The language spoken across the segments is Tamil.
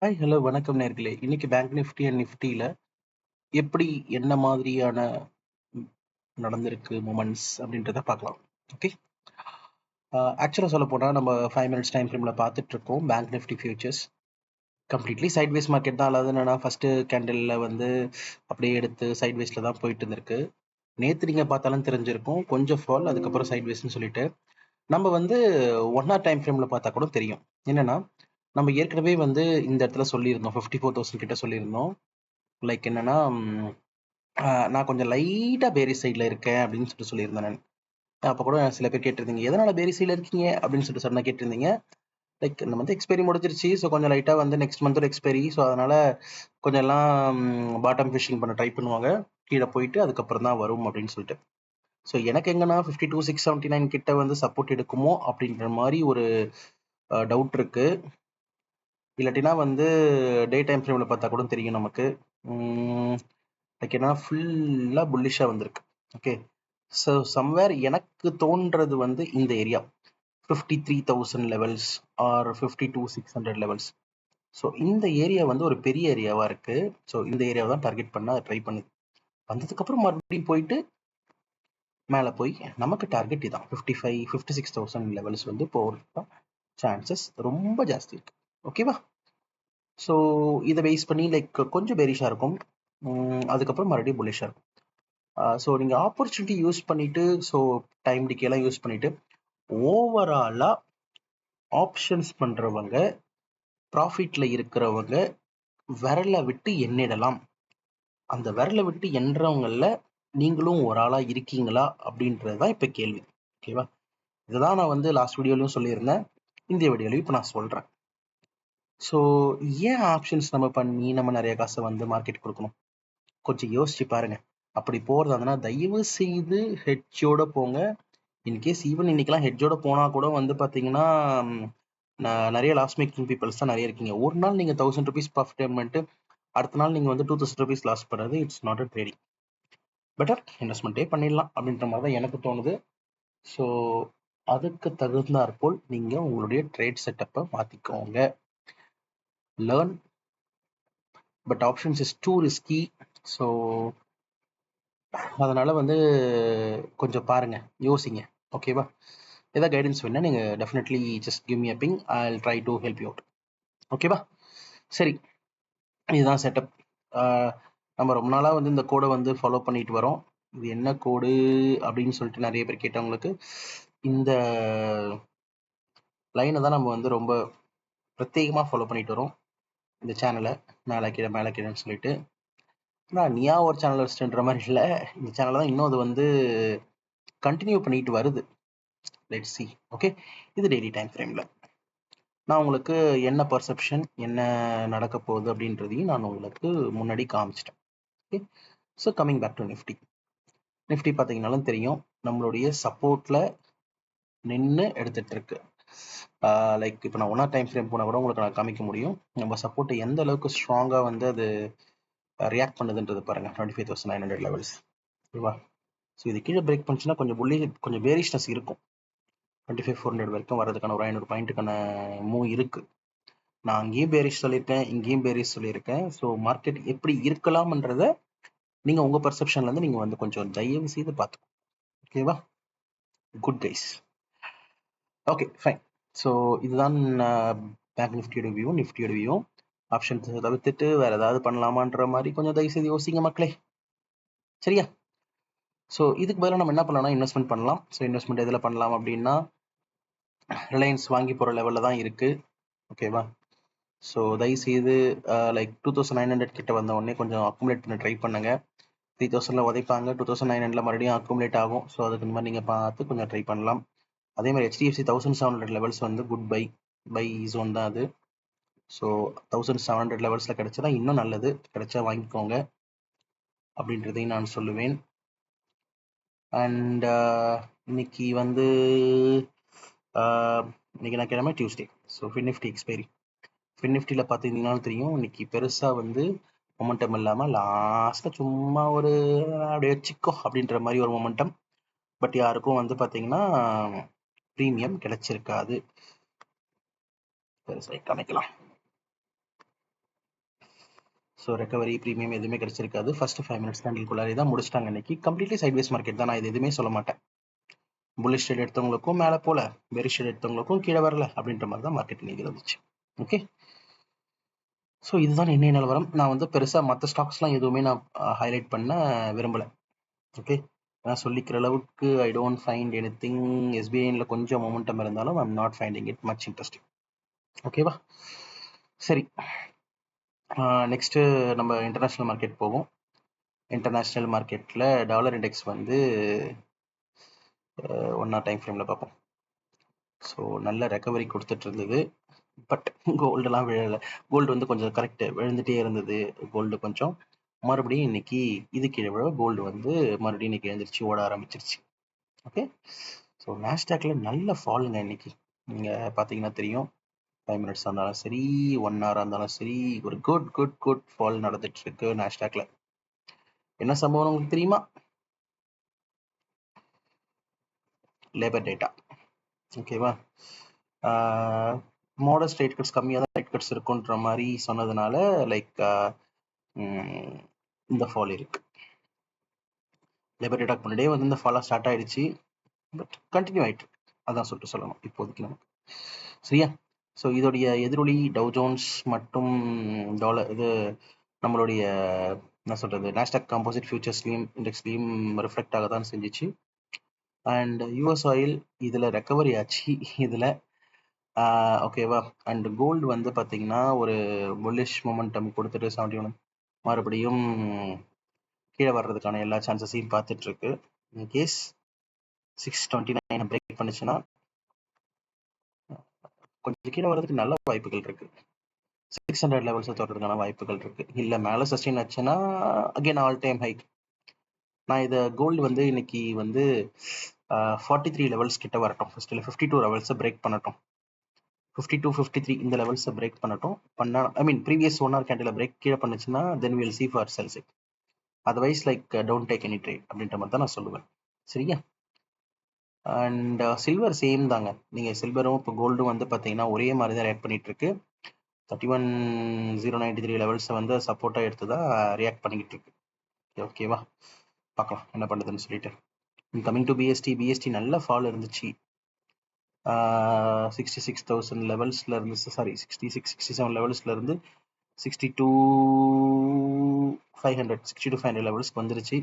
ஹாய், ஹலோ, வணக்கம் நேர்களே. இன்னைக்கு பேங்க் நிஃப்டி அண்ட் நிஃப்டில எப்படி என்ன மாதிரியான ம், நடந்திருக்கு மூமெண்ட்ஸ் அப்படின்றத பார்க்கலாம். ஓகே. ஆக்சுவலாக சொல்ல போனால் நம்ம 5 மினிட்ஸ் டைம் ஃப்ரேமில் பார்த்துட்டு இருக்கோம் bank Nifty features. Completely sideways market தான். அதாவது என்னன்னா ஃபர்ஸ்ட் கேண்டில் வந்து அப்படியே எடுத்து சைட்வேஸில் தான் போயிட்டு இருந்திருக்கு. நேற்று நீங்கள் பார்த்தாலும் தெரிஞ்சிருக்கும் கொஞ்சம் ஃபால், அதுக்கப்புறம் சைட்வேஸ்ன்னு சொல்லிட்டு. நம்ம வந்து 1 hour டைம் ஃப்ரேமில் பார்த்தா கூட தெரியும். என்னன்னா நம்ம ஏற்கனவே வந்து இந்த இடத்துல சொல்லியிருந்தோம், 54,000 கிட்ட சொல்லியிருந்தோம். லைக் என்னன்னா நான் கொஞ்சம் லைட்டா பேரி சைடில் இருக்கேன் அப்படின்னு சொல்லியிருந்தேன் நான். அப்போ கூட சில பேர் கேட்டிருந்தீங்க, எதனால பேரி சைடில் இருக்கீங்க அப்படின்னு சொன்னா கேட்டிருந்தீங்க. லைக் இந்த மந்த் எக்ஸ்பைரி முடிஞ்சிருச்சு, ஸோ கொஞ்சம் லைட்டாக வந்து நெக்ஸ்ட் மந்தோட எக்ஸ்பைரி, ஸோ அதனால கொஞ்சம் எல்லாம் பாட்டம் ஃபிஷிங் பண்ண ட்ரை பண்ணுவாங்க, கீழே போயிட்டு அதுக்கப்புறம் தான் வரும் அப்படின்னு சொல்லிட்டு. ஸோ எனக்கு எங்கன்னா 52,679 கிட்ட வந்து சப்போர்ட் எடுக்குமோ அப்படின்ற மாதிரி ஒரு டவுட் இருக்கு. இல்லாட்டினா வந்து டே டைம் ஃப்ரேமில் பார்த்தா கூட தெரியும் நமக்கு. லைக் என்ன ஃபுல்லாக புல்லிஷாக வந்திருக்கு. ஓகே. ஸோ சம்வேர் எனக்கு தோன்றது வந்து இந்த area 53,000 levels or 52,600 levels. So இந்த ஏரியா வந்து ஒரு பெரிய ஏரியாவாக இருக்குது. ஸோ இந்த ஏரியாவை தான் டார்கெட் பண்ண ட்ரை பண்ணுது. வந்ததுக்கப்புறம் மறுபடியும் போயிட்டு மேலே போய் நமக்கு டார்கெட் இதான் 56,000 லெவல்ஸ் வந்து போகிறதுக்கு சான்சஸ் ரொம்ப ஜாஸ்தி இருக்கு. ஓகேவா? ஸோ இதை பேஸ் பண்ணி லைக் கொஞ்சம் பெரிஷாக இருக்கும், அதுக்கப்புறம் மறுபடியும் புல்லிஷாக இருக்கும். ஸோ நீங்கள் ஆப்பர்ச்சுனிட்டி யூஸ் பண்ணிவிட்டு, ஸோ டைம் டிக்கேலாம் யூஸ் பண்ணிவிட்டு ஓவராலாக ஆப்ஷன்ஸ் பண்ணுறவங்க, ப்ராஃபிட்டில் இருக்கிறவங்க விரலை விட்டு எண்ணிடலாம். அந்த விரலை விட்டு எண்ணுறவங்கள நீங்களும் ஒரு ஆளாக இருக்கீங்களா அப்படின்றது தான் இப்போ கேள்வி. ஓகேவா? இதுதான் நான் வந்து லாஸ்ட் வீடியோலையும் சொல்லியிருந்தேன், இந்த வீடியோலையும் இப்போ நான் சொல்கிறேன். ஸோ ஏன் ஆப்ஷன்ஸ் நம்ம பண்ணி நம்ம நிறைய காசை வந்து மார்க்கெட் கொடுக்கணும்? கொஞ்சம் யோசிச்சு பாருங்க. அப்படி போகிறதா இருந்தால் தயவு செய்து ஹெட்ஜோட போங்க. இன்கேஸ் ஈவன் இன்னைக்கெல்லாம் ஹெட்ஜோட போனால் கூட வந்து பார்த்தீங்கன்னா நிறைய லாஸ் மேக்கிங் பீப்புள்ஸ் தான் நிறைய இருக்கீங்க. ஒரு நாள் நீங்கள் 1000 rupees ப்ராஃபிட் பண்ணிட்டு அடுத்த நாள் நீங்கள் வந்து 2000 rupees லாஸ் பண்ணுறது it's not a trading. Better இன்வெஸ்ட்மெண்ட்டே பண்ணிடலாம் அப்படின்ற மாதிரி தான் எனக்கு தோணுது. ஸோ அதுக்கு தகுந்தாற்போல் நீங்கள் உங்களுடைய ட்ரேட் செட்டப்பை மாற்றிக்கோங்க. Learn, but options is too risky. So அதனால் வந்து கொஞ்சம் பாருங்கள், யோசிங்க. ஓகேவா? ஏதாவது கைடன்ஸ் வேணா நீங்கள் definitely just give me a ping. I will try to help you out. ஓகேவா? சரி, இதுதான் செட்டப். நம்ம ரொம்ப நாளாக வந்து இந்த கோடை வந்து ஃபாலோ பண்ணிட்டு வரோம். இது என்ன கோடு அப்படின்னு சொல்லிட்டு நிறைய பேர் கேட்டவங்களுக்கு இந்த லைனை தான் நம்ம வந்து ரொம்ப பிரத்யேகமாக ஃபாலோ பண்ணிட்டு வரோம் இந்த சேனலை. மேலே கீழே மேலே கீழேன்னு சொல்லிட்டு நான் நீயா ஒரு சேனல் வச்சுட்டுன்ற மாதிரி இல்லை, இந்த சேனலை தான் இன்னும் அது வந்து கண்டினியூ பண்ணிட்டு வருது. Let's see. ஓகே. இது டெய்லி டைம் ஃப்ரேமில் நான் உங்களுக்கு என்ன பர்செப்ஷன், என்ன நடக்க போகுது அப்படின்றதையும் நான் உங்களுக்கு முன்னாடி காமிச்சிட்டேன். Okay. So coming back to Nifty. Nifty பார்த்தீங்கன்னாலும் தெரியும், நம்மளுடைய சப்போர்ட்டில் நின்று எடுத்துகிட்டு இருக்கு. லைக் இப்போ நான் 1 hour டைம் ஃப்ரேம் போனால் கூட உங்களுக்கு நான் காமிக்க முடியும். நம்ம சப்போர்ட்டை எந்த அளவுக்கு ஸ்ட்ராங்காக வந்து அது ரியாக்ட் பண்ணுதுன்றது பாருங்கள். 25,900 லெவல்ஸ். ஓகேவா? ஸோ இது கீழே பிரேக் பண்ணிச்சுன்னா கொஞ்சம் பேரிஷ்னஸ் இருக்கும். 25,400 வரைக்கும் வரதுக்கான ஒரு 500 பாயிண்ட்டுக்கான மூவ் இருக்குது. நான் அங்கேயும் பேரிஷ் சொல்லியிருக்கேன், இங்கேயும் பேரிஷ் சொல்லியிருக்கேன். ஸோ மார்க்கெட் எப்படி இருக்கலாம்ன்றத நீங்கள் உங்கள் பர்செப்ஷன்லேருந்து நீங்கள் வந்து கொஞ்சம் தயவு செய்து பார்த்துக்கோங்க. ஓகேவா? Good guys. Okay, fine. So இதுதான் பேங்க் நிஃப்டியோட வியூ, நிஃப்டியோட வியூ. ஆப்ஷன்ஸ் தவிர்த்துட்டு வேறு ஏதாவது பண்ணலாமான்ற மாதிரி கொஞ்சம் தயவு செய்து யோசிங்க மக்களே. சரியா? ஸோ இதுக்கு பதிலாக நம்ம என்ன பண்ணலாம்னா இன்வெஸ்ட்மெண்ட் பண்ணலாம். ஸோ இன்வெஸ்ட்மெண்ட் எதில் பண்ணலாம் அப்படின்னா ரிலையன்ஸ் வாங்கி போகிற லெவலில் தான் இருக்குது. ஓகேவா? ஸோ தயவுசெய்து லைக் 2,900 கிட்ட வந்த உடனே கொஞ்சம் அக்குமுலேட் பண்ண ட்ரை பண்ணுங்கள். 3,000 உதைப்பாங்க, 2,900 மறுபடியும் அக்குமுலேட் ஆகும். ஸோ அதுக்கு இந்த மாதிரி நீங்கள் பார்த்து கொஞ்சம் ட்ரை பண்ணலாம். அதே மாதிரி HDFC 1,700 லெவல்ஸ் வந்து குட் பை ஜோன் தான் அது. ஸோ 1,700 லெவல்ஸில் கிடைச்சா இன்னும் நல்லது, கிடைச்சா வாங்கிக்கோங்க அப்படின்றதையும் நான் சொல்லுவேன். அண்ட் இன்னைக்கு வந்து இன்னைக்கு நான் கிழமை டியூஸ்டே. So FinNifty expiry. ஃபின்னிஃப்டியில் பார்த்தீங்கன்னாலும் தெரியும், இன்னைக்கு பெருசாக வந்து மொமெண்டம் இல்லாமல் லாஸ்ட்டாக சும்மா ஒரு அப்படியே வச்சுக்கோ அப்படின்ற மாதிரி ஒரு மொமெண்டம். பட் யாருக்கும் வந்து பார்த்தீங்கன்னா ப்ரீமியம் கிடைச்சிருக்காது. பெருசாக காமிக்கலாம். ஸோ ரெக்கவரி ப்ரீமியம் எதுவுமே கிடைச்சிருக்காது. ஃபர்ஸ்ட் 5 மினிட்ஸ் கேண்டில்குள்ளாரே தான் முடிச்சிட்டாங்க இன்னைக்கு. கம்ப்ளீட்லி சைட்வேஸ் மார்க்கெட் தான். நான் இது எதுவுமே சொல்ல மாட்டேன். புல்லிஷ் ட்ரேட் எடுத்தவங்களுக்கும் மேலே போல, பெரிஷ் ட்ரேட் எடுத்தவங்களுக்கும் கீழே வரல அப்படின்ற மாதிரி தான் மார்க்கெட் இன்னைக்கு இருந்துச்சு. ஓகே, ஸோ இதுதான் இன்னைய நிலவரம். நான் வந்து பெருசாக மற்ற ஸ்டாக்ஸ்லாம் எதுவுமே நான் ஹைலைட் பண்ண விரும்பலை. ஓகே, நான் சொல்லிக்கிற அளவுக்கு I don't find any thing. எஸ்பிஐல கொஞ்சம் மொமெண்டம் இருந்தாலும் I'm not finding it much interesting. ஓகேவா? சரி, நெக்ஸ்ட்டு நம்ம இன்டர்நேஷ்னல் மார்க்கெட் போவோம். இன்டர்நேஷ்னல் மார்க்கெட்டில் டாலர் இண்டெக்ஸ் வந்து 1 hour டைம் ஃப்ரேமில் பார்ப்போம். ஸோ நல்ல ரெக்கவரி கொடுத்துட்டு இருந்தது. பட் கோல்டெல்லாம் விழலை. கோல்டு வந்து கொஞ்சம் கரெக்டு விழுந்துட்டே இருந்தது. கோல்டு கொஞ்சம் மறுபடியும் இன்னைக்கு இது கீழே விழ கோல்டு வந்து மறுபடியும் இன்னைக்கு எழுந்திரிச்சு ஓட ஆரம்பிச்சிருச்சு. ஓகே, ஸோ நாஸ்டாக்ல நல்ல ஃபாலுங்க இன்னைக்கு. நீங்கள் பார்த்தீங்கன்னா தெரியும். 5 மினிட்ஸ் இருந்தாலும் சரி, 1 hour இருந்தாலும் சரி, ஒரு குட் ஃபால் நடந்துட்டு இருக்கு நாஸ்டாக்ல. என்ன சம்பவம் உங்களுக்கு தெரியுமா? Labour data. ஓகேவா? மாடஸ்ட் ரேட் கட்ஸ் கம்மியாக தான் ரேட் கட்ஸ் இருக்குன்ற மாதிரி சொன்னதுனால லைக் இந்த ஃபால் இருக்கு. லேபர் டேட்டாக்கு முன்னாடியே வந்து இந்த ஃபாலாக ஸ்டார்ட் ஆயிடுச்சு. பட் கண்டினியூ ஆயிட்டு இருக்கு. அதான் சொல்லிட்டு சொல்லணும் இப்போதைக்கு நமக்கு. சரியா? ஸோ இதோடைய எதிரொலி டவ் ஜோன்ஸ் மற்றும் டாலர் இது நம்மளுடைய என்ன சொல்றது நாஸ்டாக் காம்போசிட் ஃபியூச்சர்ஸ்லையும் இண்டெக்ஸ்லையும் ரிஃப்ளெக்ட் ஆக தான் செஞ்சிச்சு. அண்ட் யூஎஸ் ஆயில் இதில் ரெக்கவரி ஆச்சு இதில். ஓகேவா? அண்ட் கோல்டு வந்து பார்த்தீங்கன்னா ஒரு புல்லிஷ் மொமெண்டம் கொடுத்துட்டு 71 மறுபடியும் கீழே வர்றதுக்கான எல்லா சான்சஸையும் பார்த்துட்டு இருக்கு. இன்கேஸ் 629 பிரேக் பண்ணுச்சுன்னா கொஞ்சம் கீழே வர்றதுக்கு நல்ல வாய்ப்புகள் இருக்கு. 600 லெவல்ஸை தொடர்றதுக்கான வாய்ப்புகள் இருக்கு. இல்லை மேலே சஸ்டெயின் ஆச்சுன்னா அகைன் ஆல் டைம் ஹைக். நான் இதை கோல்டு வந்து இன்னைக்கு வந்து 43 லெவல்ஸ் கிட்ட வரட்டும். ஃபர்ஸ்ட் 52 லெவல்ஸை பிரேக் பண்ணட்டும். 52, 53 இந்த லெவல்ஸை பிரேக் பண்ணட்டும். பண்ணா I mean previous 1 hour candle break கீழே பண்ணுச்சுன்னா then will see for sells it. Otherwise like don't take any trade அப்படின்ற மாதிரி தான் நான் சொல்லுவேன். சரியா? அண்ட் சில்வர் சேம் தாங்க. நீங்கள் சில்வரும் இப்போ கோல்டும் வந்து பார்த்தீங்கன்னா ஒரே மாதிரி தான் ரியாக்ட் பண்ணிட்டு இருக்கு. 31,093 லெவல்ஸை வந்து சப்போர்ட்டாக எடுத்து தான் ரியாக்ட் பண்ணிக்கிட்டு இருக்கு. ஓகேவா? பார்க்கலாம் என்ன பண்ணுதுன்னு சொல்லிட்டு. கமிங் டு பிஎஸ்டி நல்ல ஃபால் இருந்துச்சு. 66,000 லெவல்ஸ்ல இருந்து 66-67 லெவல்ஸ்ல இருந்து 62,500 லெவல்ஸ்க்கு வந்துருச்சு.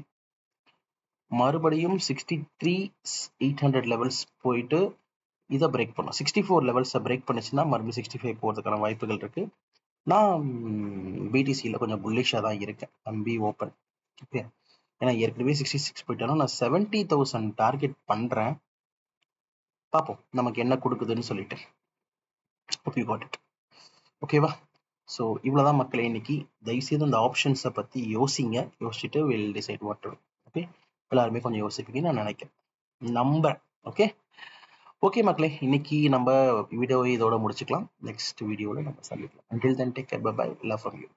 மறுபடியும் 63,800 லெவல்ஸ் போயிட்டு இதை பிரேக் பண்ணும். 64 லெவல்ஸை பிரேக் பண்ணுச்சுன்னா மறுபடியும் 65 போகிறதுக்கான வாய்ப்புகள் இருக்கு. நான் பிடிசியில் கொஞ்சம் புல்லிஷாக தான் இருக்கேன். Be open. ஓகே, ஏன்னா ஏற்கனவே 66 போயிட்டாலும் நான் 70,000 டார்கெட் பண்ணுறேன். பார்ப்போம் நமக்கு என்ன கொடுக்குதுன்னு சொல்லிட்டு. Okay, got it. ஓகேவா? ஸோ இவ்வளோதான் மக்களே இன்னைக்கு. தயவுசெய்து இந்த ஆப்ஷன்ஸை பற்றி யோசிச்சுட்டு will decide what to. Okay, எல்லாருமே கொஞ்சம் யோசிப்பீங்கன்னு நான் நினைக்கிறேன், நம்புறேன். ஓகே மக்களே, இன்னைக்கு நம்ம வீடியோவை இதோட முடிச்சுக்கலாம். நெக்ஸ்ட் வீடியோவில் நம்ம சந்திக்கலாம். Until then, take care. Bye bye. Love from you.